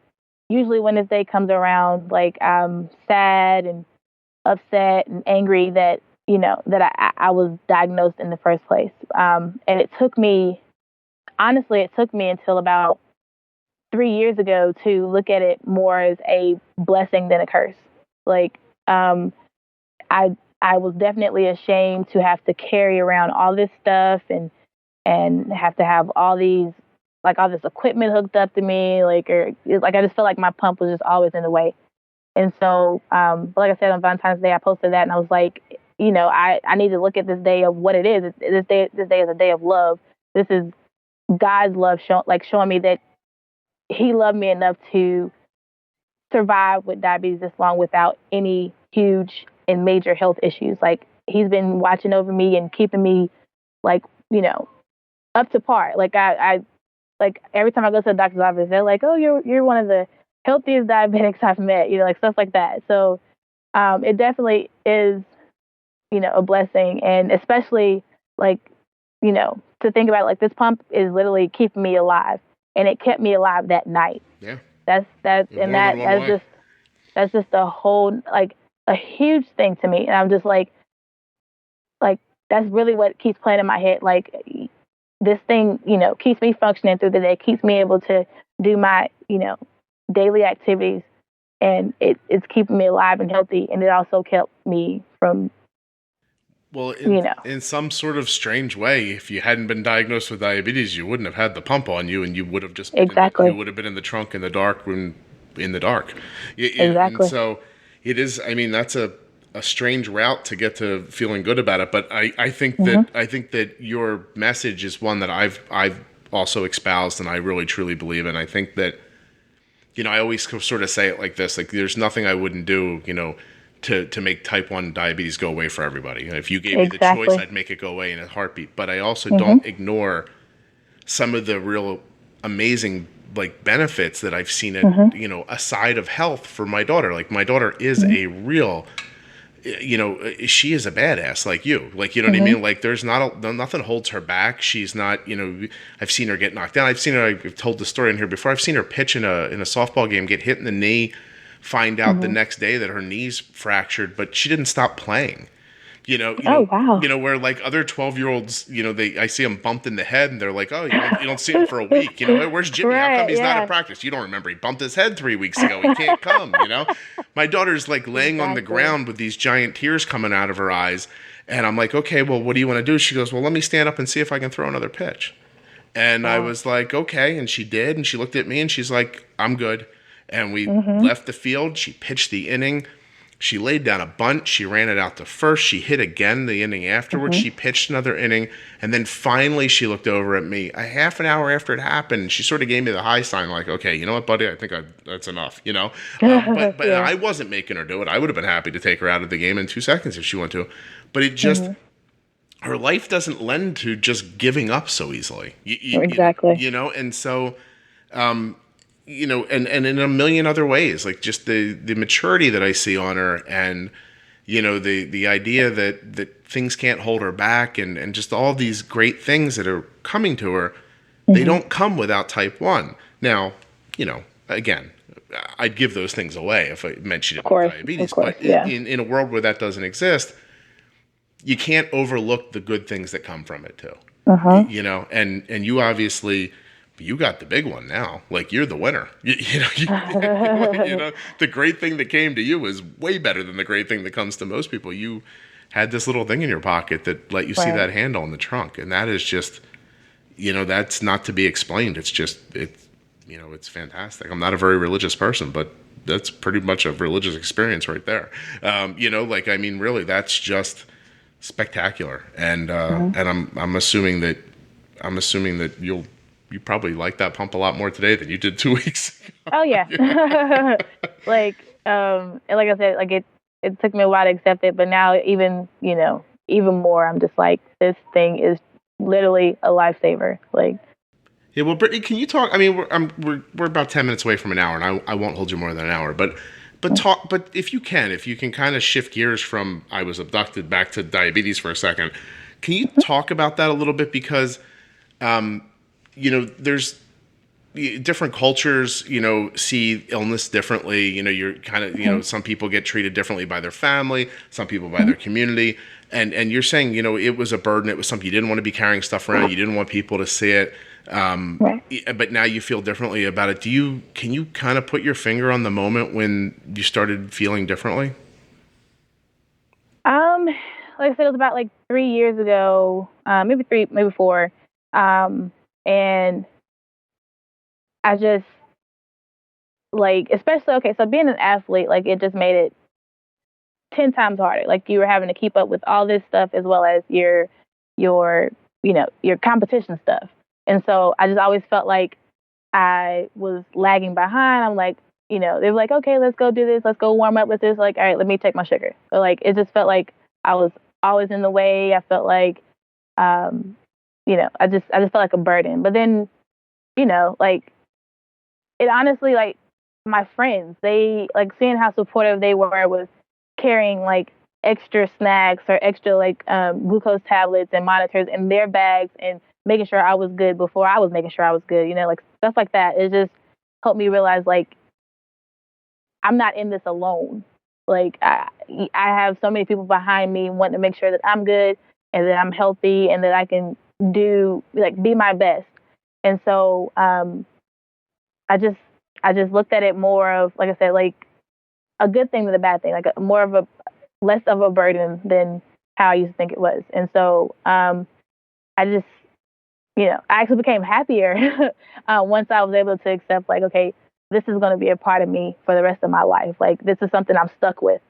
usually when this day comes around, like I'm sad and upset and angry that I was diagnosed in the first place. And it took me until about 3 years ago to look at it more as a blessing than a curse. Like, I was definitely ashamed to have to carry around all this stuff and have to have all this equipment hooked up to me, I just felt like my pump was just always in the way. And so, like I said, on Valentine's Day, I posted that and I was like, I need to look at this day of what it is. This day is a day of love. This is God's love showing me that He loved me enough to survive with diabetes this long without any huge and major health issues. Like, He's been watching over me and keeping me up to par. Like I every time I go to the doctor's office, they're like, "Oh, you're one of the healthiest diabetics I've met," like stuff like that. So it definitely is, a blessing, and especially to think about, like, this pump is literally keeping me alive, and it kept me alive that night. Yeah, that's just a whole, like, a huge thing to me, and I'm just like that's really what keeps playing in my head. Like, this thing, keeps me functioning through the day, keeps me able to do my, daily activities, and it's keeping me alive and healthy. And it also kept me from, in some sort of strange way, if you hadn't been diagnosed with diabetes, you wouldn't have had the pump on you, and you would have just been you would have been in the trunk in the dark room, in the dark. Exactly. And so it is. I mean, that's a strange route to get to feeling good about it, but I think that your message is one that I've also espoused, and I really truly believe in. I think that, I always sort of say it like this: like, there's nothing I wouldn't do, to make type 1 diabetes go away for everybody. And if you gave me the choice, I'd make it go away in a heartbeat. But I also don't ignore some of the real amazing, like, benefits that I've seen it, aside of health for my daughter. Like, my daughter is a real, she is a badass, like you. Like, you know what I mean? Like, there's nothing holds her back. She's not, I've seen her get knocked down. I've told the story in here before. I've seen her pitch in a softball game, get hit in the knee, find out the next day that her knee's fractured, but she didn't stop playing Wow. Where like other 12-year-olds, I see them bumped in the head and they're like, oh, you don't see him for a week. Where's Jimmy? How come he's not at practice? You don't remember he bumped his head 3 weeks ago. He can't come, My daughter's like laying on the ground with these giant tears coming out of her eyes. And I'm like, okay, well, what do you want to do? She goes, well, let me stand up and see if I can throw another pitch. And I was like, okay. And she did. And she looked at me and she's like, I'm good. And we left the field. She pitched the inning. She laid down a bunt. She ran it out to first. She hit again the inning afterwards. She pitched another inning. And then finally she looked over at me a half an hour after it happened. She sort of gave me the high sign like, okay, you know what, buddy? I think that's enough, But I wasn't making her do it. I would have been happy to take her out of the game in 2 seconds if she wanted to. But it just, her life doesn't lend to just giving up so easily. Exactly. And so, and in a million other ways, like just the maturity that I see on her and, the idea that things can't hold her back and just all these great things that are coming to her, they don't come without type 1. Now, again, I'd give those things away if I meant she didn't have diabetes, but in a world where that doesn't exist, you can't overlook the good things that come from it too. And you obviously, you got the big one now. Like you're the winner. The great thing that came to you is way better than the great thing that comes to most people. You had this little thing in your pocket that let you see that handle in the trunk, and that is just, that's not to be explained. It's just it's fantastic. I'm not a very religious person, but that's pretty much a religious experience right there. Really, that's just spectacular, and I'm assuming that you probably like that pump a lot more today than you did 2 weeks ago. Oh yeah. like I said, like it took me a while to accept it, but now even more, I'm just like, this thing is literally a lifesaver. Like, yeah. Well, Brittany, can you talk? I mean, we're about 10 minutes away from an hour, and I won't hold you more than an hour, but talk. But if you can kind of shift gears from I was abducted back to diabetes for a second, can you talk about that a little bit? Because, there's different cultures, see illness differently. You're kind of, some people get treated differently by their family, some people by their community. And you're saying, it was a burden. It was something you didn't want to be carrying stuff around. You didn't want people to see it. But now you feel differently about it. Can you kind of put your finger on the moment when you started feeling differently? Like I said, it was about like 3 years ago, maybe 4. And I just especially, so being an athlete, like it just made it 10 times harder. Like you were having to keep up with all this stuff as well as your competition stuff. And so I just always felt like I was lagging behind. I'm like, they were like, okay, let's go do this. Let's go warm up with this. Like, all right, let me take my sugar. But like, it just felt like I was always in the way. I felt like, I just felt like a burden. But then, it honestly, like my friends, they like seeing how supportive they were with carrying like extra snacks or extra like glucose tablets and monitors in their bags and making sure I was good before I was making sure I was good, like stuff like that. It just helped me realize like I'm not in this alone. Like I have so many people behind me wanting to make sure that I'm good and that I'm healthy and that I can be my best. And so I just looked at it more of, like I said, like a good thing than a bad thing, like less of a burden than how I used to think it was. And so I just, I actually became happier once I was able to accept, like, okay, this is going to be a part of me for the rest of my life. Like, this is something I'm stuck with.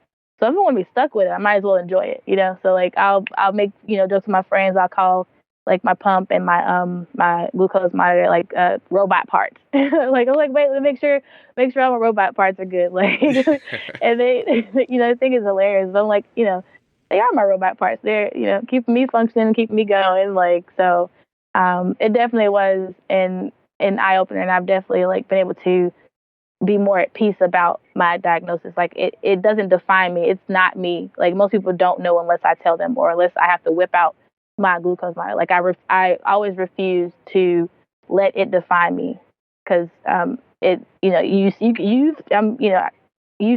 So if I want to be stuck with it, I might as well enjoy it, So like I'll make, jokes with my friends. I'll call like my pump and my glucose monitor like robot parts. Like I'm like, wait, let me make sure all my robot parts are good. Like and they they think it's hilarious. But I'm like, they are my robot parts. They're, keeping me functioning, keeping me going. Like so it definitely was an eye opener, and I've definitely like been able to be more at peace about my diagnosis. Like it doesn't define me. It's not me. Like most people don't know unless I tell them or unless I have to whip out my glucose monitor. Like I always refuse to let it define me because you've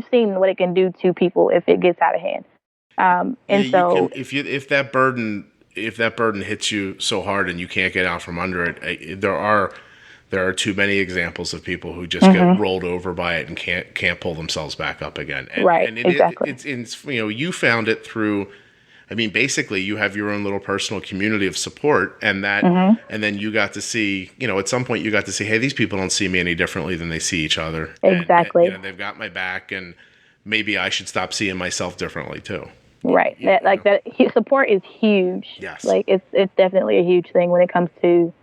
seen what it can do to people if it gets out of hand. And so if that burden hits you so hard and you can't get out from under it, there are too many examples of people who just get rolled over by it and can't pull themselves back up again. And, right. And exactly. it's you found it through. I mean, basically, you have your own little personal community of support, and and then you got to see, at some point, you got to see, hey, these people don't see me any differently than they see each other. Exactly. And they've got my back, and maybe I should stop seeing myself differently too. Right. That support is huge. Yes. Like it's definitely a huge thing when it comes to,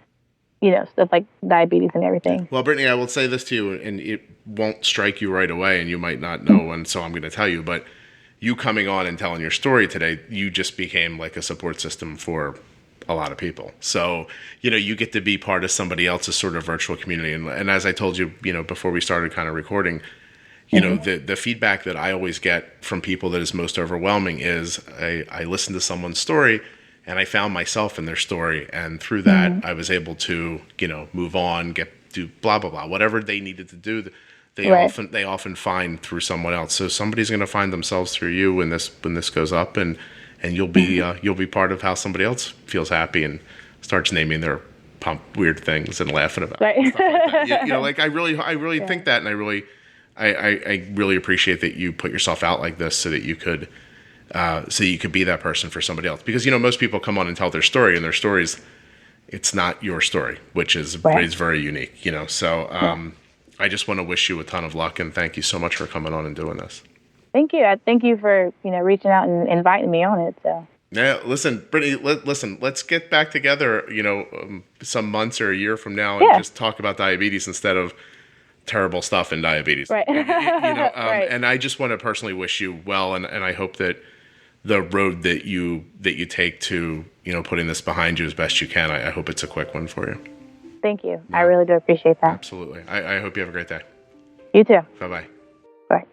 stuff like diabetes and everything. Well, Brittany, I will say this to you, and it won't strike you right away, and you might not know, and so I'm going to tell you, but you coming on and telling your story today, you just became like a support system for a lot of people. So, you get to be part of somebody else's sort of virtual community. And as I told you, before we started kind of recording, the feedback that I always get from people that is most overwhelming is I listened to someone's story and I found myself in their story. And through that, I was able to, move on, do blah, blah, blah, whatever they needed to do. They often find through someone else. So somebody's going to find themselves through you when this goes up, and you'll be part of how somebody else feels happy and starts naming their weird things and laughing about it. And stuff like that. I really think that, and I really appreciate that you put yourself out like this so that you could be that person for somebody else. Because most people come on and tell their story, and their stories, it's not your story, which is very unique. So. I just want to wish you a ton of luck, and thank you so much for coming on and doing this. Thank you. Thank you for reaching out and inviting me on it. So. Yeah, listen, Brittany. Let's get back together. Some months or a year from now, and just talk about diabetes instead of terrible stuff in diabetes. Right. Right. And I just want to personally wish you well, and I hope that the road that you take to putting this behind you as best you can. I hope it's a quick one for you. Thank you. Yeah. I really do appreciate that. Absolutely. I hope you have a great day. You too. Bye-bye. Bye.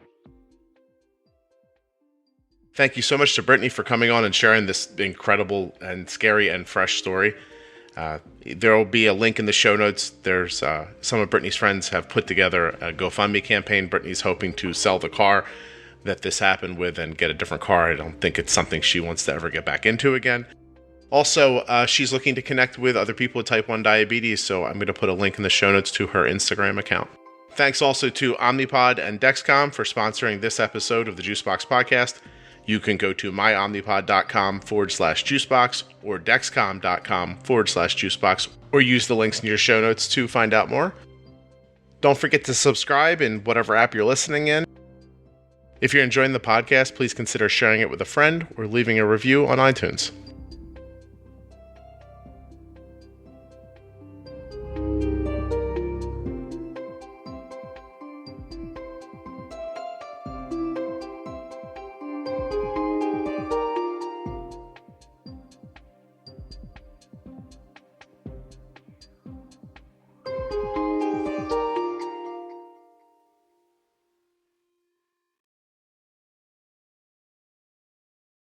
Thank you so much to Brittany for coming on and sharing this incredible and scary and fresh story. There will be a link in the show notes. There's some of Brittany's friends have put together a GoFundMe campaign. Brittany's hoping to sell the car that this happened with and get a different car. I don't think it's something she wants to ever get back into again. Also, she's looking to connect with other people with type 1 diabetes, so I'm going to put a link in the show notes to her Instagram account. Thanks also to OmniPod and Dexcom for sponsoring this episode of the Juicebox Podcast. You can go to myomnipod.com/juicebox or dexcom.com/juicebox or use the links in your show notes to find out more. Don't forget to subscribe in whatever app you're listening in. If you're enjoying the podcast, please consider sharing it with a friend or leaving a review on iTunes.